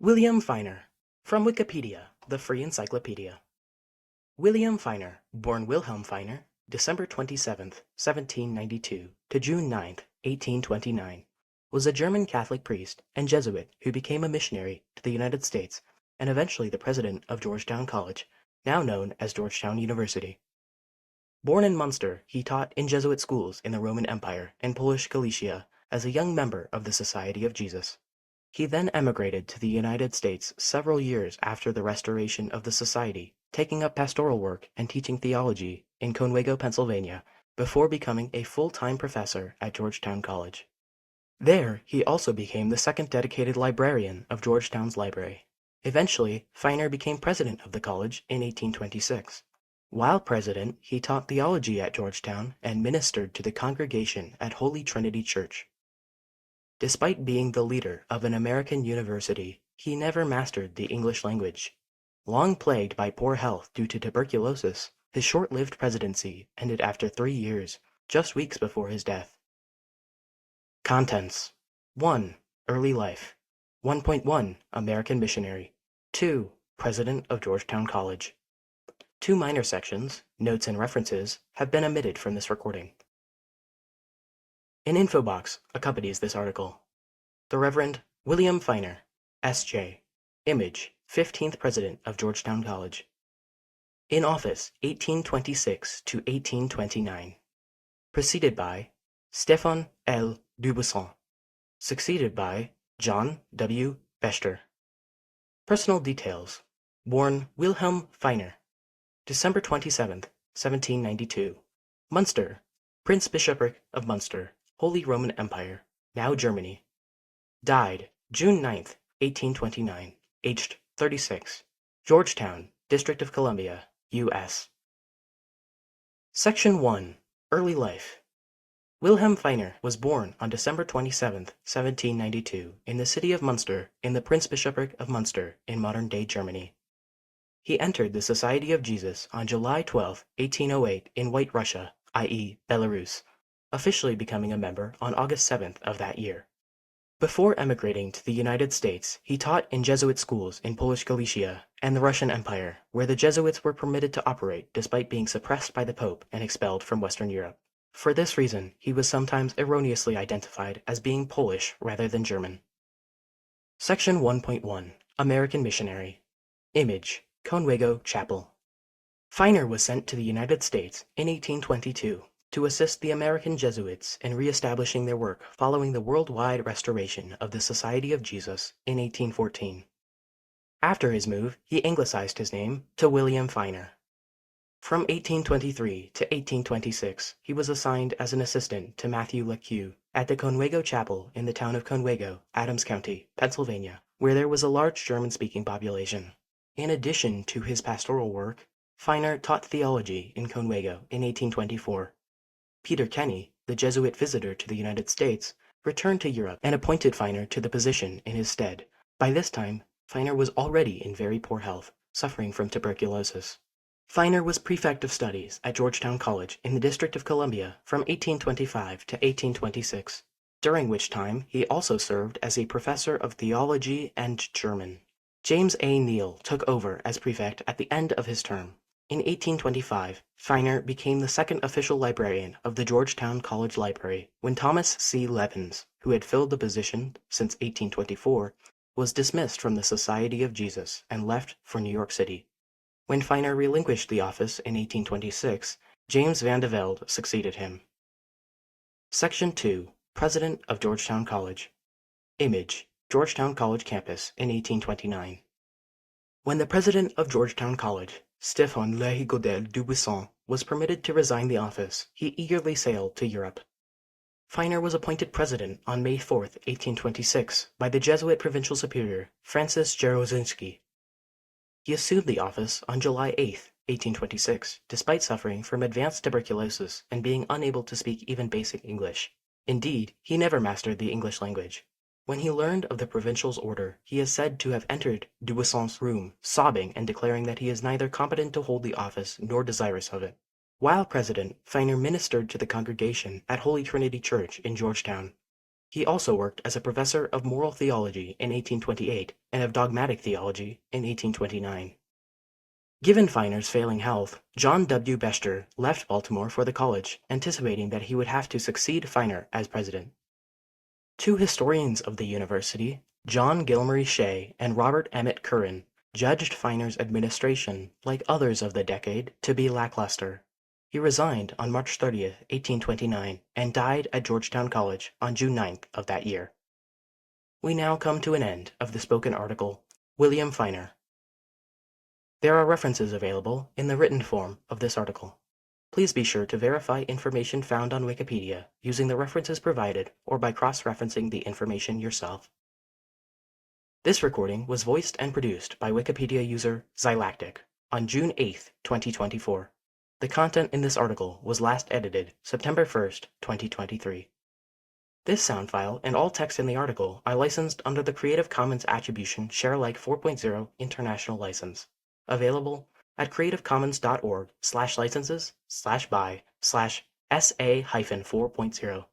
William Feiner, from Wikipedia, the free encyclopedia. William Feiner, born Wilhelm Feiner, December 27th, 1792 to June 9th, 1829, was a German Catholic priest and Jesuit who became a missionary to the United States and eventually the president of Georgetown College, now known as Georgetown University. Born in Munster, he taught in Jesuit schools in the Roman Empire and Polish Galicia as a young member of the Society of Jesus. He then emigrated to the United States several years after the restoration of the society, taking up pastoral work and teaching theology in Conway, Pennsylvania, before becoming a full-time professor at Georgetown College. There, he also became the second dedicated librarian of Georgetown's library. Eventually, Feiner became president of the college in 1826. While president, he taught theology at Georgetown and ministered to the congregation at Holy Trinity Church. Despite being the leader of an American university, he never mastered the English language. Long plagued by poor health due to tuberculosis, his short-lived presidency ended after 3 years, just weeks before his death. Contents: 1. Early life. 1.1 American missionary. 2. President of Georgetown College. 2 minor sections, notes and references, have been omitted from this recording. An info box accompanies this article. The Reverend William Feiner, S.J. Image, 15th President of Georgetown College. In office 1826 to 1829. Preceded by Stefan L. Dubuisson. Succeeded by John W. Bester. Personal details. Born Wilhelm Feiner. December 27th, 1792. Munster, Prince-Bishopric of Munster, Holy Roman Empire, now Germany. Died June 9th, 1829, aged 36. Georgetown, District of Columbia, U.S. Section 1. Early life. Wilhelm Feiner was born on December 27, 1792, in the city of Munster, in the Prince-Bishopric of Munster, in modern-day Germany. He entered the Society of Jesus on July 12, 1808, in White Russia, i.e. Belarus, officially becoming a member on August 7th of that year. Before emigrating to the United States, he taught in Jesuit schools in Polish Galicia and the Russian Empire, where the Jesuits were permitted to operate despite being suppressed by the Pope and expelled from Western Europe. For this reason, he was sometimes erroneously identified as being Polish rather than German. Section 1.1. American Missionary. Image, Conway Chapel. Feiner was sent to the United States in 1822 to assist the American Jesuits in re-establishing their work following the worldwide restoration of the Society of Jesus in 1814. After his move, he anglicized his name to William Feiner. From 1823 to 1826, he was assigned as an assistant to Matthew Lequeux at the Conway Chapel in the town of Conway, Adams County, Pennsylvania, where there was a large German-speaking population. In addition to his pastoral work, Feiner taught theology in Conway in 1824. Peter Kenny, the Jesuit visitor to the United States, returned to Europe and appointed Feiner to the position in his stead. By this time, Feiner was already in very poor health, suffering from tuberculosis. Feiner was prefect of studies at Georgetown College in the District of Columbia from 1825 to 1826, during which time he also served as a professor of theology and German. James A. Neal took over as prefect at the end of his term. In 1825, Feiner became the second official librarian of the Georgetown College Library when Thomas C. Levins, who had filled the position since 1824, was dismissed from the Society of Jesus and left for New York City. When Feiner relinquished the office in 1826, James Van de Velde succeeded him. Section 2. President of Georgetown College. Image, Georgetown College campus in 1829. When the president of Georgetown College, Stefan L. Dubuisson, was permitted to resign the office, he eagerly sailed to Europe. Feiner was appointed president on May 4, 1826, by the Jesuit provincial superior, Francis Jaroszewski. He assumed the office on July 8, 1826, despite suffering from advanced tuberculosis and being unable to speak even basic English. Indeed, he never mastered the English language. When he learned of the provincial's order, he is said to have entered Dubuisson's room, sobbing and declaring that he is neither competent to hold the office nor desirous of it. While president, Feiner ministered to the congregation at Holy Trinity Church in Georgetown. He also worked as a professor of moral theology in 1828 and of dogmatic theology in 1829. Given Feiner's failing health, John W. Bescher left Baltimore for the college, anticipating that he would have to succeed Feiner as president. Two historians of the university, John Gilmore Shea and Robert Emmett Curran, judged Feiner's administration, like others of the decade, to be lackluster. He resigned on March 30, 1829, and died at Georgetown College on June 9th of that year. We now come to an end of the spoken article, William Feiner. There are references available in the written form of this article. Please be sure to verify information found on Wikipedia using the references provided or by cross-referencing the information yourself. This recording was voiced and produced by Wikipedia user Xylactic on June 8, 2024. The content in this article was last edited September 1st, 2023. This sound file and all text in the article are licensed under the Creative Commons Attribution Share Alike 4.0 International License, available at creativecommons.org/licenses/by/SA-4.0.